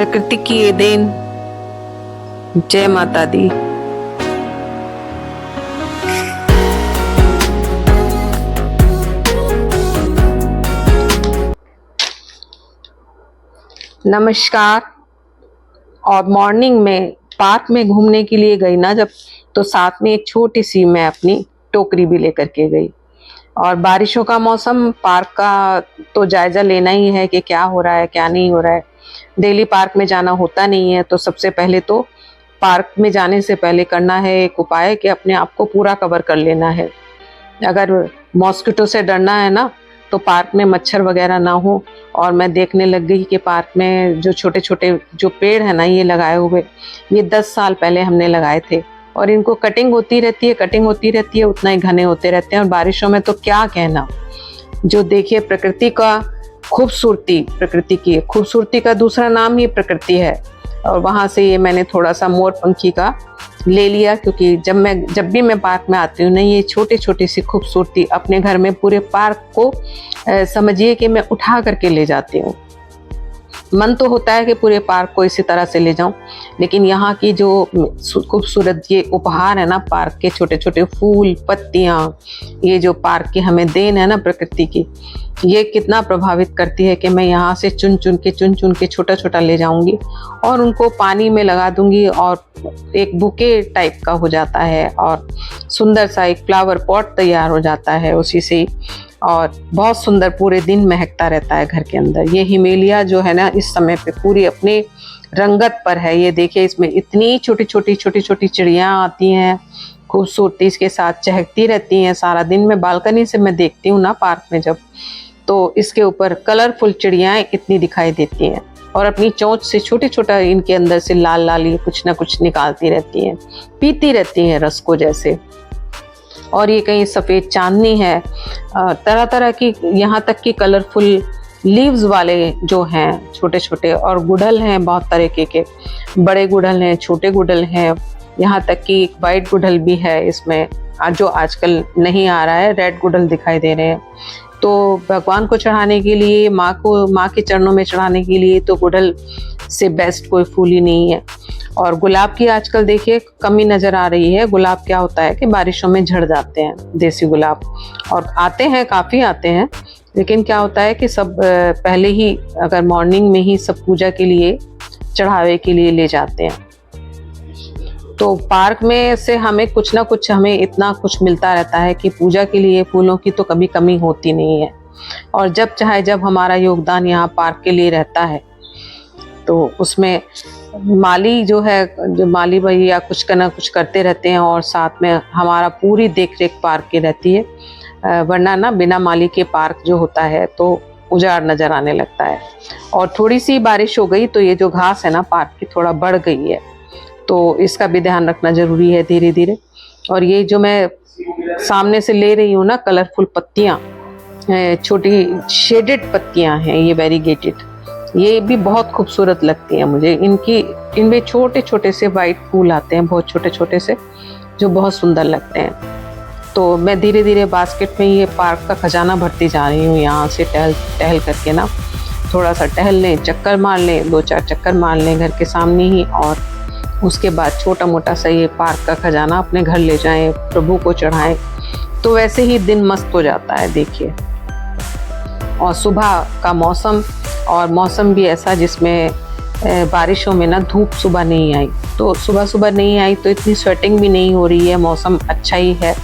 प्रकृति की ये देन। जय माता दी। नमस्कार। और मॉर्निंग में पार्क में घूमने के लिए गई ना जब, तो साथ में एक छोटी सी मैं अपनी टोकरी भी लेकर के गई। और बारिशों का मौसम, पार्क का तो जायजा लेना ही है कि क्या हो रहा है क्या नहीं हो रहा है। डेली पार्क में जाना होता नहीं है, तो सबसे पहले तो पार्क में जाने से पहले करना है एक उपाय कि अपने आप को पूरा कवर कर लेना है। अगर मॉस्किटो से डरना है ना, तो पार्क में मच्छर वगैरह ना हो। और मैं देखने लग गई कि पार्क में जो छोटे छोटे जो पेड़ है ना, ये लगाए हुए, ये 10 साल पहले हमने लगाए थे। और इनको कटिंग होती रहती है, उतना ही घने होते रहते हैं। और बारिशों में तो क्या कहना। जो देखिए प्रकृति का खूबसूरती, प्रकृति की खूबसूरती का दूसरा नाम ही प्रकृति है। और वहाँ से ये मैंने थोड़ा सा मोर पंखी का ले लिया, क्योंकि जब भी मैं पार्क में आती हूँ ना, ये छोटी छोटी सी खूबसूरती अपने घर में पूरे पार्क को समझिए कि मैं उठा करके ले जाती हूँ। मन तो होता है कि पूरे पार्क को इसी तरह से ले जाऊं, लेकिन यहाँ की जो खूबसूरत ये उपहार है ना, पार्क के छोटे छोटे फूल पत्तियां, ये जो पार्क की हमें देन है ना प्रकृति की, ये कितना प्रभावित करती है कि मैं यहाँ से चुन चुन के छोटा छोटा ले जाऊंगी और उनको पानी में लगा दूंगी, और एक बुके टाइप का हो जाता है और सुंदर सा एक फ्लावर पॉट तैयार हो जाता है उसी से। और बहुत सुंदर पूरे दिन महकता रहता है घर के अंदर। ये हिमेलिया जो है ना, इस समय पे पूरी अपने रंगत पर है। ये देखिए, इसमें इतनी छोटी छोटी चिड़ियाँ आती हैं, खूबसूरती इसके साथ चहकती रहती हैं सारा दिन। मैं बालकनी से मैं देखती हूँ ना पार्क में जब, तो इसके ऊपर कलरफुल चिड़ियाँ इतनी दिखाई देती हैं और अपनी चोंच से छोटा इनके अंदर से लाल लाल ये कुछ ना कुछ निकालती रहती हैं, पीती रहती हैं रस को जैसे। और ये कहीं सफ़ेद चांदनी है, तरह तरह की, यहाँ तक कि कलरफुल लीव्स वाले जो हैं छोटे छोटे, और गुड़हल हैं बहुत तरीके के, बड़े गुड़हल हैं, छोटे गुड़हल हैं, यहाँ तक कि एक वाइट गुड़हल भी है इसमें, जो आजकल नहीं आ रहा है, रेड गुड़हल दिखाई दे रहे हैं। तो भगवान को चढ़ाने के लिए, माँ के चरणों में चढ़ाने के लिए तो गुड़हल से बेस्ट कोई फूल ही नहीं है। और गुलाब की आजकल देखिए कमी नज़र आ रही है। गुलाब क्या होता है कि बारिशों में झड़ जाते हैं, देसी गुलाब, और आते हैं, काफ़ी आते हैं, लेकिन क्या होता है कि सब पहले ही, अगर मॉर्निंग में ही सब पूजा के लिए, चढ़ावे के लिए ले जाते हैं। तो पार्क में से हमें कुछ ना कुछ, हमें इतना कुछ मिलता रहता है कि पूजा के लिए फूलों की तो कभी कमी होती नहीं है। और जब चाहे जब हमारा योगदान यहाँ पार्क के लिए रहता है, तो उसमें माली जो है, जो माली भैया कुछ ना कुछ करते रहते हैं, और साथ में हमारा पूरी देख रेख पार्क की रहती है। वरना ना बिना माली के पार्क जो होता है तो उजाड़ नज़र आने लगता है। और थोड़ी सी बारिश हो गई तो ये जो घास है ना पार्क की थोड़ा बढ़ गई है, तो इसका भी ध्यान रखना ज़रूरी है धीरे धीरे। और ये जो मैं सामने से ले रही हूँ ना, कलरफुल पत्तियाँ, छोटी शेडेड पत्तियाँ हैं, ये वेरीगेटेड, ये भी बहुत खूबसूरत लगती हैं मुझे। इनमें छोटे छोटे से वाइट फूल आते हैं, बहुत छोटे छोटे से, जो बहुत सुंदर लगते हैं। तो मैं धीरे धीरे बास्केट में ये पार्क का खजाना भरती जा रही हूँ। यहाँ से टहल करके ना, थोड़ा सा टहल लें, चक्कर मार लें, 2-4 चक्कर मार लें घर के सामने ही, और उसके बाद छोटा मोटा सा ये पार्क का खजाना अपने घर ले जाएं, प्रभु को चढ़ाएं, तो वैसे ही दिन मस्त हो जाता है देखिए। और सुबह का मौसम, और मौसम भी ऐसा जिसमें बारिशों में ना धूप सुबह नहीं आई, तो सुबह नहीं आई तो इतनी स्वेटिंग भी नहीं हो रही है, मौसम अच्छा ही है।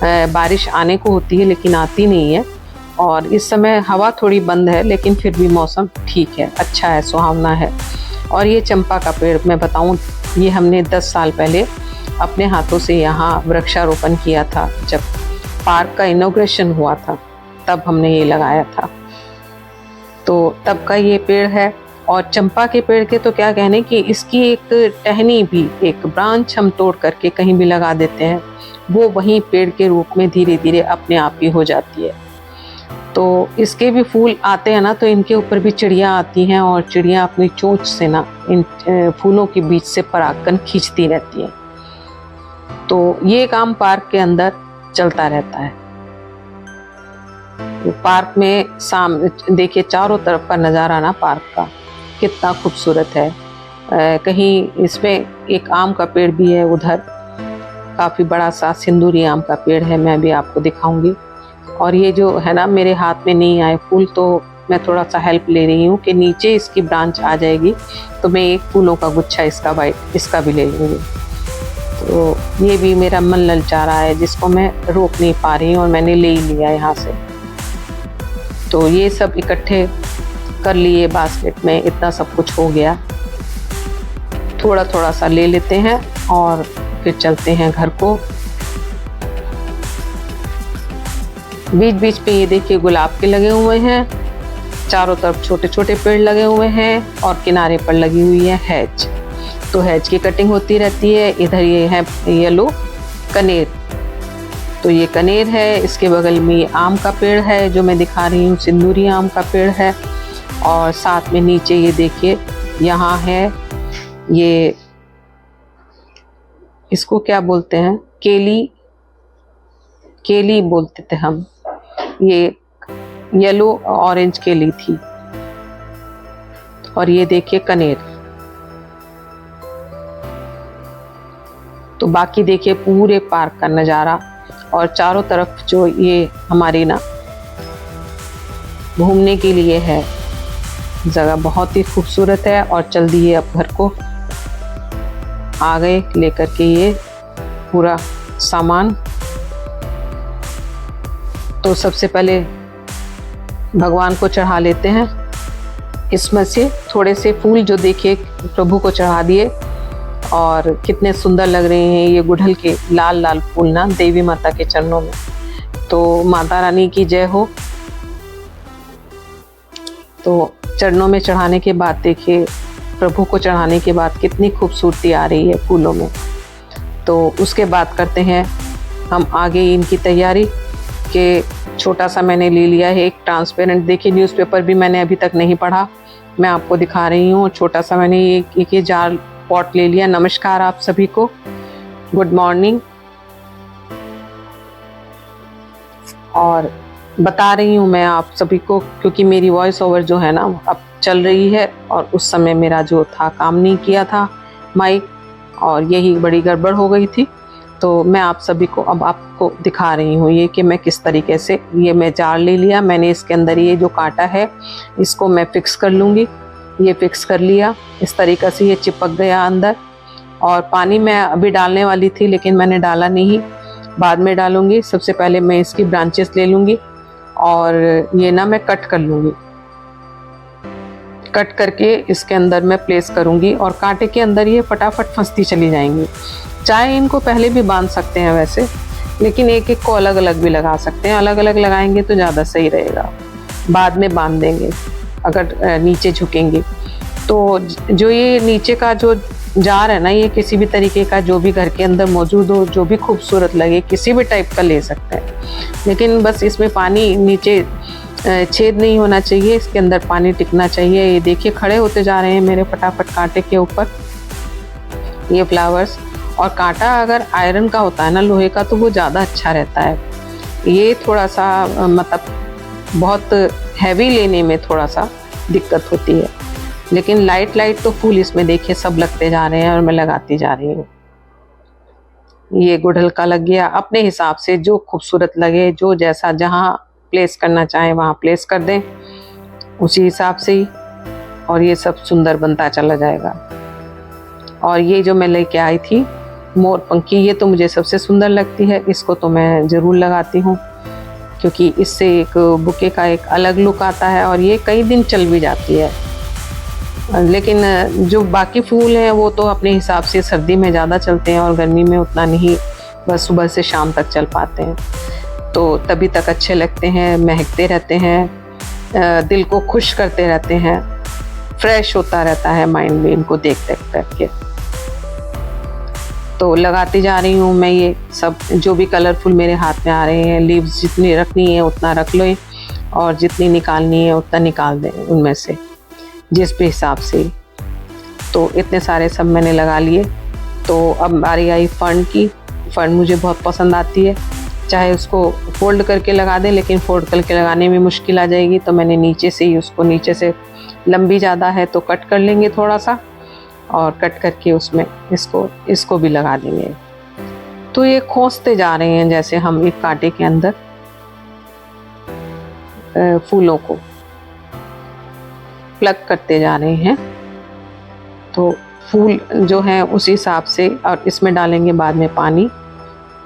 बारिश आने को होती है लेकिन आती नहीं है। और इस समय हवा थोड़ी बंद है, लेकिन फिर भी मौसम ठीक है, अच्छा है, सुहावना है। और ये चंपा का पेड़ मैं बताऊं, ये हमने 10 साल पहले अपने हाथों से यहाँ वृक्षारोपण किया था। जब पार्क का इनॉग्रेशन हुआ था तब हमने ये लगाया था, तो तब का ये पेड़ है। और चंपा के पेड़ के तो क्या कहने कि इसकी एक टहनी भी, एक ब्रांच हम तोड़ करके कहीं भी लगा देते हैं, वो वहीं पेड़ के रूप में धीरे धीरे अपने आप ही हो जाती है। तो इसके भी फूल आते हैं ना, तो इनके ऊपर भी चिड़ियाँ आती हैं, और चिड़ियाँ अपनी चोंच से ना इन फूलों के बीच से परागकण खींचती रहती हैं। तो ये काम पार्क के अंदर चलता रहता है। तो पार्क में देखिए चारों तरफ का नज़ारा ना पार्क का, कितना खूबसूरत है। कहीं इसमें एक आम का पेड़ भी है, उधर काफ़ी बड़ा सा सिंदूरी आम का पेड़ है, मैं भी आपको दिखाऊंगी। और ये जो है ना, मेरे हाथ में नहीं आए फूल, तो मैं थोड़ा सा हेल्प ले रही हूँ कि नीचे इसकी ब्रांच आ जाएगी तो मैं एक फूलों का गुच्छा इसका भी ले लूँगी। तो ये भी मेरा मन ललचा रहा है, जिसको मैं रोक नहीं पा रही हूँ, और मैंने ले ही लिया यहाँ से। तो ये सब इकट्ठे कर लिए बास्केट में, इतना सब कुछ हो गया। थोड़ा थोड़ा सा ले लेते हैं और फिर चलते हैं घर को। बीच बीच पे ये देखिए गुलाब के लगे हुए हैं, चारों तरफ छोटे छोटे पेड़ लगे हुए हैं, और किनारे पर लगी हुई है हैज। तो हैज की कटिंग होती रहती है। इधर ये है येलो कनेर, तो ये कनेर है। इसके बगल में ये आम का पेड़ है जो मैं दिखा रही हूँ, सिंदूरी आम का पेड़ है। और साथ में नीचे ये देखिए, यहाँ है ये, इसको क्या बोलते हैं, केली बोलते थे हम। ये येलो ऑरेंज केली थी। और ये देखिए कनेर। तो बाकी देखिए पूरे पार्क का नज़ारा, और चारों तरफ जो ये हमारी ना घूमने के लिए है जगह, बहुत ही खूबसूरत है। और चल दिए अब घर को, आ गए लेकर के ये पूरा सामान। तो सबसे पहले भगवान को चढ़ा लेते हैं। इसमें से थोड़े से फूल जो देखिए प्रभु को चढ़ा दिए, और कितने सुंदर लग रहे हैं ये गुड़हल के लाल लाल फूल ना देवी माता के चरणों में। तो माता रानी की जय हो। तो चरणों में चढ़ाने के बाद देखिए, प्रभु को चढ़ाने के बाद कितनी खूबसूरती आ रही है फूलों में। तो उसके बाद करते हैं हम आगे इनकी तैयारी के। छोटा सा मैंने ले लिया है एक ट्रांसपेरेंट, देखिए न्यूज़पेपर भी मैंने अभी तक नहीं पढ़ा, मैं आपको दिखा रही हूँ। छोटा सा मैंने एक ये जार पॉट ले लिया। नमस्कार आप सभी को, गुड मॉर्निंग। और बता रही हूँ मैं आप सभी को, क्योंकि मेरी वॉइस ओवर जो है ना अब चल रही है, और उस समय मेरा जो था काम नहीं किया था माइक, और यही बड़ी गड़बड़ हो गई थी। तो मैं आप सभी को अब आपको दिखा रही हूँ ये कि मैं किस तरीके से, ये मैं जार ले लिया मैंने, इसके अंदर ये जो कांटा है इसको मैं फिक्स कर लूँगी। ये फिक्स कर लिया, इस तरीक़े से ये चिपक गया अंदर। और पानी मैं अभी डालने वाली थी लेकिन मैंने डाला नहीं, बाद में डालूँगी। सबसे पहले मैं इसकी ब्रांचेस ले लूँगी और ये ना मैं कट कर लूँगी। कट करके इसके अंदर मैं प्लेस करूँगी, और कांटे के अंदर ये फटाफट फंसती चली जाएंगी। चाहे इनको पहले भी बांध सकते हैं वैसे, लेकिन एक एक को अलग अलग भी लगा सकते हैं। अलग अलग लगाएंगे तो ज़्यादा सही रहेगा, बाद में बांध देंगे अगर नीचे झुकेंगे तो। जो ये नीचे का जो जार है ना, ये किसी भी तरीके का जो भी घर के अंदर मौजूद हो, जो भी खूबसूरत लगे, किसी भी टाइप का ले सकते हैं, लेकिन बस इसमें पानी नीचे छेद नहीं होना चाहिए, इसके अंदर पानी टिकना चाहिए। ये देखिए खड़े होते जा रहे हैं मेरे फटाफट कांटे के ऊपर ये फ्लावर्स। और कांटा अगर आयरन का होता है ना, लोहे का, तो वो ज़्यादा अच्छा रहता है। ये थोड़ा सा मतलब बहुत हैवी लेने में थोड़ा सा दिक्कत होती है, लेकिन लाइट लाइट तो फूल इसमें देखिए सब लगते जा रहे हैं और मैं लगाती जा रही हूँ। ये गुड़हल का लग गया, अपने हिसाब से जो खूबसूरत लगे, जो जैसा जहाँ प्लेस करना चाहे वहाँ प्लेस कर दें उसी हिसाब से ही, और ये सब सुंदर बनता चला जाएगा। और ये जो मैं लेके आई थी मोर पंखी, ये तो मुझे सबसे सुंदर लगती है, इसको तो मैं ज़रूर लगाती हूँ क्योंकि इससे एक बुके का एक अलग लुक आता है, और ये कई दिन चल भी जाती है। लेकिन जो बाकी फूल हैं वो तो अपने हिसाब से सर्दी में ज़्यादा चलते हैं और गर्मी में उतना नहीं, बस सुबह से शाम तक चल पाते हैं, तो तभी तक अच्छे लगते हैं, महकते रहते हैं, दिल को खुश करते रहते हैं, फ्रेश होता रहता है माइंड में इनको देख देख करके। तो लगाती जा रही हूँ मैं ये सब, जो भी कलरफुल मेरे हाथ में आ रहे हैं। लीव्स जितनी रखनी है उतना रख लो, और जितनी निकालनी है उतना निकाल दें उनमें से, जिस भी हिसाब से। तो इतने सारे सब मैंने लगा लिए। तो अब बारी आई फर्न की। फर्न मुझे बहुत पसंद आती है, चाहे उसको फोल्ड करके लगा दें, लेकिन फोल्ड करके लगाने में मुश्किल आ जाएगी, तो मैंने नीचे से ही उसको, नीचे से लंबी ज़्यादा है तो कट कर लेंगे थोड़ा सा, और कट करके उसमें इसको भी लगा देंगे। तो ये खोसते जा रहे हैं जैसे हम एक कांटे के अंदर फूलों को प्लग करते जा रहे हैं। तो फूल जो है उस हिसाब से, और इसमें डालेंगे बाद में पानी,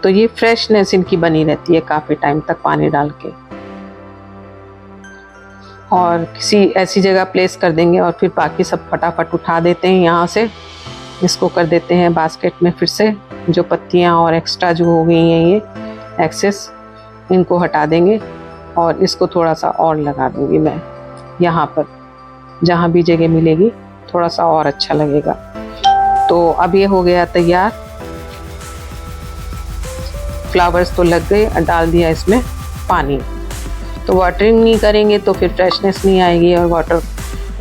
तो ये फ्रेशनेस इनकी बनी रहती है काफ़ी टाइम तक पानी डाल के। और किसी ऐसी जगह प्लेस कर देंगे और फिर बाकी सब फटाफट उठा देते हैं यहाँ से, इसको कर देते हैं बास्केट में। फिर से जो पत्तियाँ और एक्स्ट्रा जो हो गई हैं ये एक्सेस, इनको हटा देंगे और इसको थोड़ा सा और लगा दूँगी मैं यहाँ पर, जहाँ भी जगह मिलेगी थोड़ा सा और अच्छा लगेगा। तो अब ये हो गया तैयार, फ्लावर्स तो लग गए, डाल दिया इसमें पानी। तो वाटरिंग नहीं करेंगे तो फिर फ्रेशनेस नहीं आएगी, और वाटर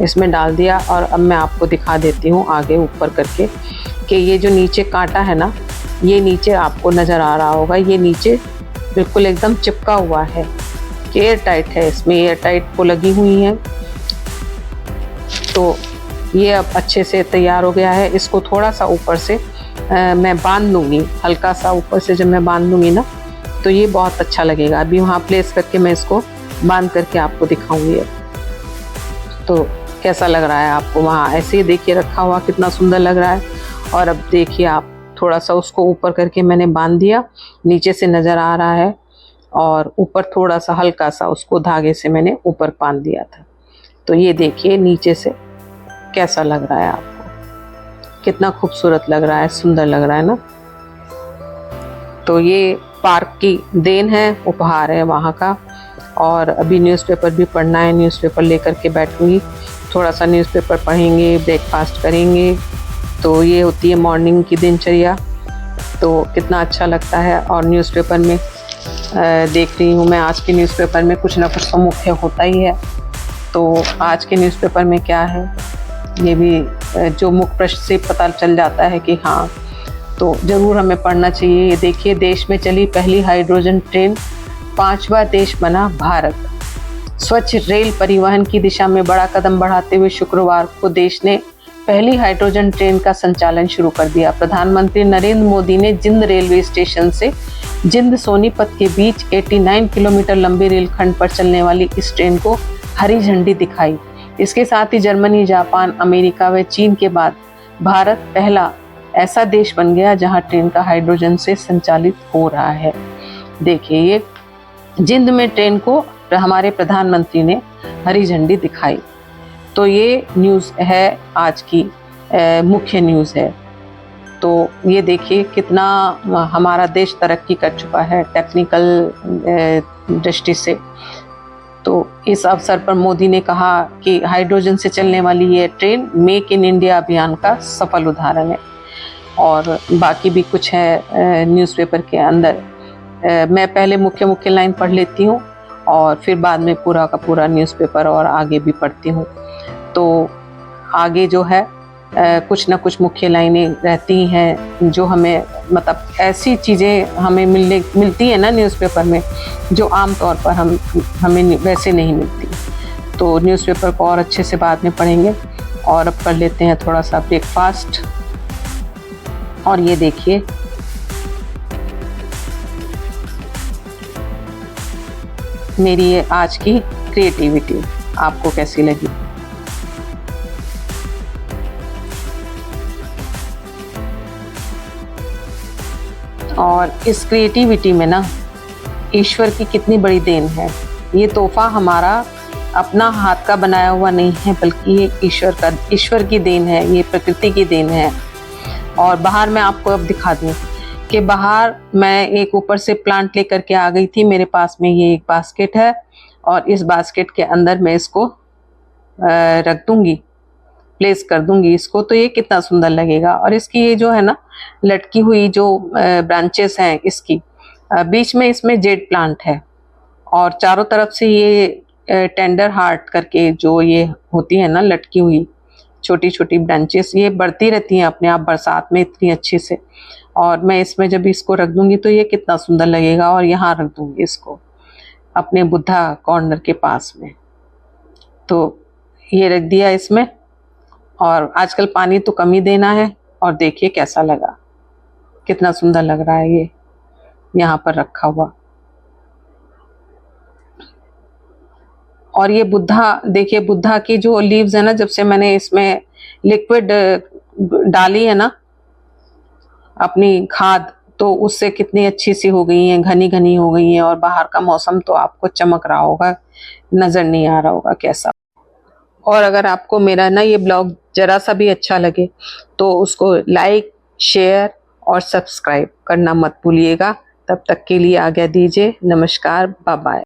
इसमें डाल दिया। और अब मैं आपको दिखा देती हूँ आगे ऊपर करके कि ये जो नीचे कांटा है ना, ये नीचे आपको नज़र आ रहा होगा, ये नीचे बिल्कुल एकदम चिपका हुआ है, एयर टाइट है, इसमें एयर टाइट को लगी हुई है। तो ये अब अच्छे से तैयार हो गया है। इसको थोड़ा सा ऊपर से मैं बांध लूँगी, हल्का सा ऊपर से जब मैं बांध लूँगी ना, तो ये बहुत अच्छा लगेगा। अभी वहाँ प्लेस करके मैं इसको बांध करके आपको दिखाऊंगी। तो कैसा लग रहा है आपको, वहाँ ऐसे ही देखिए रखा हुआ कितना सुंदर लग रहा है। और अब देखिए आप, थोड़ा सा उसको ऊपर करके मैंने बांध दिया, नीचे से नज़र आ रहा है, और ऊपर थोड़ा सा हल्का सा उसको धागे से मैंने ऊपर बांध दिया था। तो ये देखिए नीचे से कैसा लग रहा है आपको, कितना खूबसूरत लग रहा है, सुंदर लग रहा है ना। तो ये पार्क की देन है, उपहार है वहाँ का। और अभी न्यूज़पेपर भी पढ़ना है, न्यूज़पेपर लेकर के बैठूँगी, थोड़ा सा न्यूज़पेपर पढ़ेंगे, ब्रेकफास्ट करेंगे। तो ये होती है मॉर्निंग की दिनचर्या। तो कितना अच्छा लगता है। और न्यूज़पेपर में देख रही हूँ मैं, आज के न्यूज़पेपर में कुछ ना कुछ तो मुख्य होता ही है। तो आज के न्यूज़पेपर में क्या है, ये भी जो मुख्य पृष्ठ से पता चल जाता है कि हाँ, तो ज़रूर हमें पढ़ना चाहिए। ये देखिए, देश में चली पहली हाइड्रोजन ट्रेन, 5वां देश बना भारत। स्वच्छ रेल परिवहन की दिशा में बड़ा कदम बढ़ाते हुए शुक्रवार को देश ने पहली हाइड्रोजन ट्रेन का संचालन शुरू कर दिया। प्रधानमंत्री नरेंद्र मोदी ने जिंद रेलवे स्टेशन से जिंद सोनीपत के बीच 89 किलोमीटर लंबे रेलखंड पर चलने वाली इस ट्रेन को हरी झंडी दिखाई। इसके साथ ही जर्मनी, जापान, अमेरिका व चीन के बाद भारत पहला ऐसा देश बन गया जहां ट्रेन का हाइड्रोजन से संचालित हो रहा है। देखिए, ये जिंद में ट्रेन को हमारे प्रधानमंत्री ने हरी झंडी दिखाई। तो ये न्यूज़ है आज की, मुख्य न्यूज़ है। तो ये देखिए कितना हमारा देश तरक्की कर चुका है टेक्निकल दृष्टि से। तो इस अवसर पर मोदी ने कहा कि हाइड्रोजन से चलने वाली ये ट्रेन मेक इन इंडिया अभियान का सफल उदाहरण है। और बाकी भी कुछ है न्यूज़पेपर के अंदर। मैं पहले मुख्य लाइन पढ़ लेती हूँ और फिर बाद में पूरा का पूरा न्यूज़पेपर और आगे भी पढ़ती हूँ। तो आगे जो है कुछ ना कुछ मुख्य लाइनें रहती हैं जो हमें, मतलब ऐसी चीज़ें हमें मिलती है ना न्यूज़पेपर में, जो आम तौर पर हमें वैसे नहीं मिलती। तो न्यूज़पेपर को और अच्छे से बाद में पढ़ेंगे। और अब कर लेते हैं थोड़ा सा ब्रेकफास्ट। और ये देखिए, मेरी ये आज की क्रिएटिविटी आपको कैसी लगी। और इस क्रिएटिविटी में ना ईश्वर की कितनी बड़ी देन है। ये तोहफा हमारा अपना हाथ का बनाया हुआ नहीं है, बल्कि ये ईश्वर की देन है, ये प्रकृति की देन है। और बाहर मैं आपको अब दिखा दूँ कि बाहर मैं एक ऊपर से प्लांट लेकर के आ गई थी। मेरे पास में ये एक बास्केट है और इस बास्केट के अंदर मैं इसको रख दूंगी, प्लेस कर दूंगी इसको। तो ये कितना सुंदर लगेगा। और इसकी ये जो है ना लटकी हुई जो ब्रांचेस हैं, इसकी बीच में इसमें जेड प्लांट है और चारों तरफ से ये टेंडर हार्ट करके जो ये होती है ना लटकी हुई छोटी छोटी ब्रांचेस, ये बढ़ती रहती हैं अपने आप बरसात में इतनी अच्छे से। और मैं इसमें जब इसको रख दूंगी तो ये कितना सुंदर लगेगा। और यहाँ रख दूंगी इसको अपने बुद्धा कॉर्नर के पास में। तो ये रख दिया इसमें, और आजकल पानी तो कम ही देना है। और देखिए कैसा लगा, कितना सुंदर लग रहा है ये यहाँ पर रखा हुआ। और ये बुद्धा, देखिए बुद्धा की जो लीव्स है ना, जब से मैंने इसमें लिक्विड डाली है ना अपनी खाद, तो उससे कितनी अच्छी सी हो गई हैं, घनी घनी हो गई हैं। और बाहर का मौसम तो आपको चमक रहा होगा, नजर नहीं आ रहा होगा कैसा। और अगर आपको मेरा ना ये ब्लॉग जरा सा भी अच्छा लगे तो उसको लाइक, शेयर और सब्सक्राइब करना मत भूलिएगा। तब तक के लिए आज्ञा दीजिए। नमस्कार, बाय बाय।